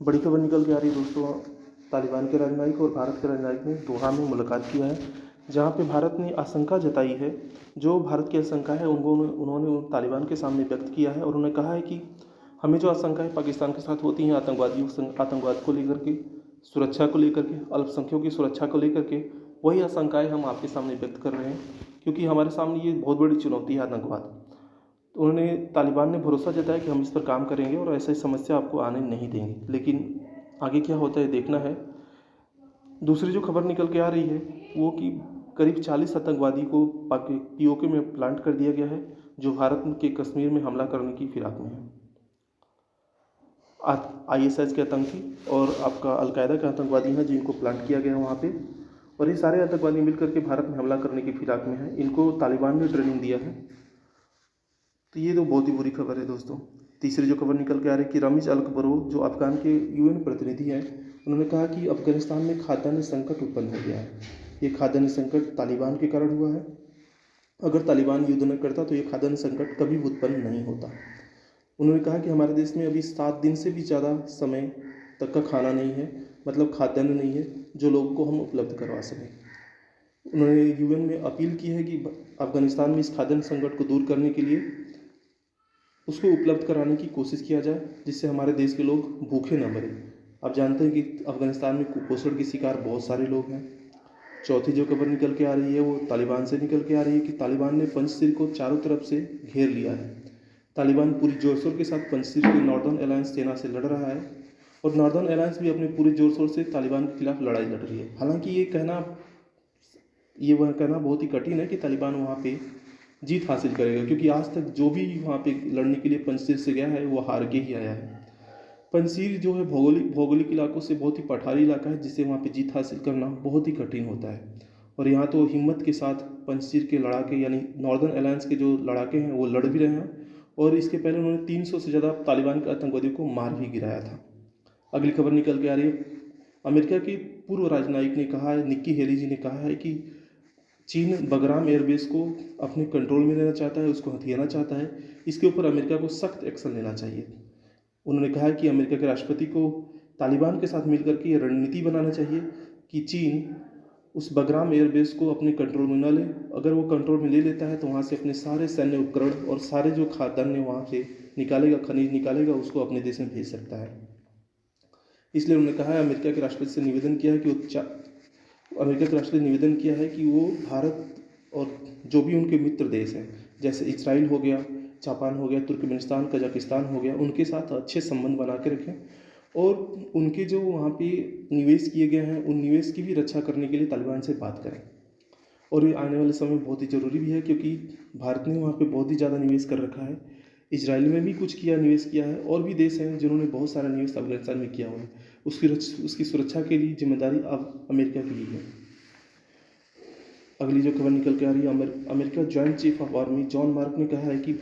बड़ी खबर निकल के आ रही है दोस्तों। तालिबान के राजनयिक और भारत के राजनयिक ने दोहा में मुलाकात किया है, जहां पे भारत ने आशंका जताई है। जो भारत की आशंका है उन्होंने तालिबान के सामने व्यक्त किया है और उन्होंने कहा है कि हमें जो आशंका है पाकिस्तान के साथ होती हैं आतंकवाद को लेकर के, सुरक्षा को लेकर के, अल्पसंख्यकों की सुरक्षा को लेकर के, वही आशंकाएँ हम आपके सामने व्यक्त कर रहे हैं, क्योंकि हमारे सामने ये बहुत बड़ी चुनौती है आतंकवाद। तो उन्होंने तालिबान ने भरोसा जताया कि हम इस पर काम करेंगे और ऐसी समस्या आपको आने नहीं देंगे, लेकिन आगे क्या होता है देखना है। दूसरी जो खबर निकल के आ रही है वो कि करीब 40 आतंकवादी को पीओके में प्लांट कर दिया गया है, जो भारत के कश्मीर में हमला करने की फिराक में है। ISIS के आतंकी और आपका अलकायदा के आतंकवादी हैं जिनको प्लांट किया गया है वहाँ पे, और ये सारे आतंकवादी मिलकर के भारत में हमला करने की फिराक में हैं। इनको तालिबान ने ट्रेनिंग दिया है। तो ये तो बहुत ही बुरी खबर है दोस्तों। तीसरी जो खबर निकल के आ रही है कि रमीज अल बलोच जो अफगान के UN प्रतिनिधि हैं, उन्होंने कहा कि अफगानिस्तान में खाद्यान्न संकट उत्पन्न हो गया है। ये खाद्यान्न संकट तालिबान के कारण हुआ है। अगर तालिबान युद्ध न करता तो ये खाद्यान्न संकट कभी उत्पन्न नहीं होता। उन्होंने कहा कि हमारे देश में अभी 7 दिन से भी ज़्यादा समय तक का खाना नहीं है, मतलब खाद्यान्न नहीं है जो लोगों को हम उपलब्ध करवा सकें। उन्होंने UN में अपील की है कि अफगानिस्तान में इस खाद्यान्न संकट को दूर करने के लिए उसको उपलब्ध कराने की कोशिश किया जाए, जिससे हमारे देश के लोग भूखे न मरें। आप जानते हैं कि अफगानिस्तान में कुपोषण के शिकार बहुत सारे लोग हैं। चौथी जो खबर निकल के आ रही है वो तालिबान से निकल के आ रही है कि तालिबान ने पंजशीर को चारों तरफ से घेर लिया है। तालिबान पूरी जोर शोर के साथ पंजशीर की नॉर्दर्न अलायंस सेना से लड़ रहा है और नॉर्दर्न अलायंस भी अपने पूरे जोर शोर से तालिबान के खिलाफ लड़ाई लड़ रही है। हालांकि वह कहना बहुत ही कठिन है कि तालिबान वहाँ पे जीत हासिल करेगा, क्योंकि आज तक जो भी वहाँ पे लड़ने के लिए पंजशीर से गया है वो हार के ही आया है। पंजशीर जो है भौगोलिक इलाकों से बहुत ही पठारी इलाका है, जिससे वहाँ पे जीत हासिल करना बहुत ही कठिन होता है। और यहाँ तो हिम्मत के साथ पंजशीर के लड़ाके यानी नॉर्दर्न अलायंस के जो लड़ाके हैं वो लड़ भी रहे हैं, और इसके पहले उन्होंने 300 से ज़्यादा तालिबान के आतंकवादियों को मार भी गिराया था। अगली खबर निकल के आ रही है। अमेरिका के पूर्व राजनयिक ने कहा है, निक्की हेली जी ने कहा है कि चीन बगराम एयरबेस को अपने कंट्रोल में लेना चाहता है, उसको हथियाना चाहता है। इसके ऊपर अमेरिका को सख्त एक्शन लेना चाहिए। उन्होंने कहा कि अमेरिका के राष्ट्रपति को तालिबान के साथ मिलकर के ये रणनीति बनाना चाहिए कि चीन उस बगराम एयरबेस को अपने कंट्रोल में न ले। अगर वो कंट्रोल में ले लेता है तो वहाँ से अपने सारे सैन्य उपकरण और सारे जो खाद्यान्न वहाँ से निकालेगा, खनिज निकालेगा, उसको अपने देश में भेज सकता है। इसलिए उन्होंने कहा है, अमेरिका के राष्ट्रपति से निवेदन किया है कि वो भारत और जो भी उनके मित्र देश हैं, जैसे इजराइल हो गया, जापान हो गया, तुर्कमेनिस्तान, कजाकिस्तान हो गया, उनके साथ अच्छे संबंध बना के रखें और उनके जो वहाँ पे निवेश किए गए हैं उन निवेश की भी रक्षा करने के लिए तालिबान से बात करें। और ये आने वाले समय में बहुत ही ज़रूरी भी है, क्योंकि भारत ने वहाँ पे बहुत ही ज़्यादा निवेश कर रखा है। इजराइल में भी निवेश किया है, और भी देश हैं जिन्होंने बहुत सारा निवेश अफगानिस्तान में किया हुआ है। उसकी सुरक्षा के लिए जिम्मेदारी अब अमेरिका की है। अगली जो खबर निकल के आ रही है, America joint chief of army John mark ने कहा है कि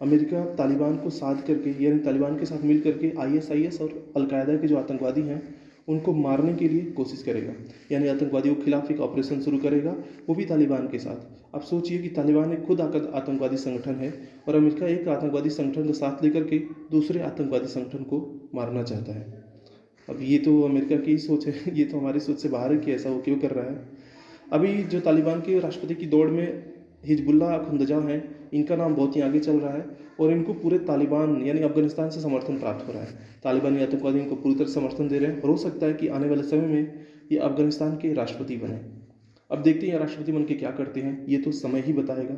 अमेरिका तालिबान को साथ करके यानी तालिबान के साथ मिल करके ISIS और अलकायदा के जो आतंकवादी हैं उनको मारने के लिए कोशिश करेगा, यानी आतंकवादियों के खिलाफ एक ऑपरेशन शुरू करेगा, वो भी तालिबान के साथ। अब सोचिए कि तालिबान एक खुद आतंकवादी संगठन है और अमेरिका एक आतंकवादी संगठन का साथ लेकर के दूसरे आतंकवादी संगठन को मारना चाहता है। अब ये तो अमेरिका की सोच है, ये तो हमारी सोच से बाहर है कि ऐसा वो क्यों कर रहा है। अभी जो तालिबान के राष्ट्रपति की दौड़ में हिजबुल्लाह खुंदजा हैं, इनका नाम बहुत ही आगे चल रहा है और इनको पूरे तालिबान यानी अफगानिस्तान से समर्थन प्राप्त हो रहा है। तालिबानी आतंकवादी इनको पूरी तरह समर्थन दे रहे हैं और हो सकता है कि आने वाले समय में ये अफगानिस्तान के राष्ट्रपति बने। अब देखते हैं राष्ट्रपति बन के क्या करते हैं, ये तो समय ही बताएगा।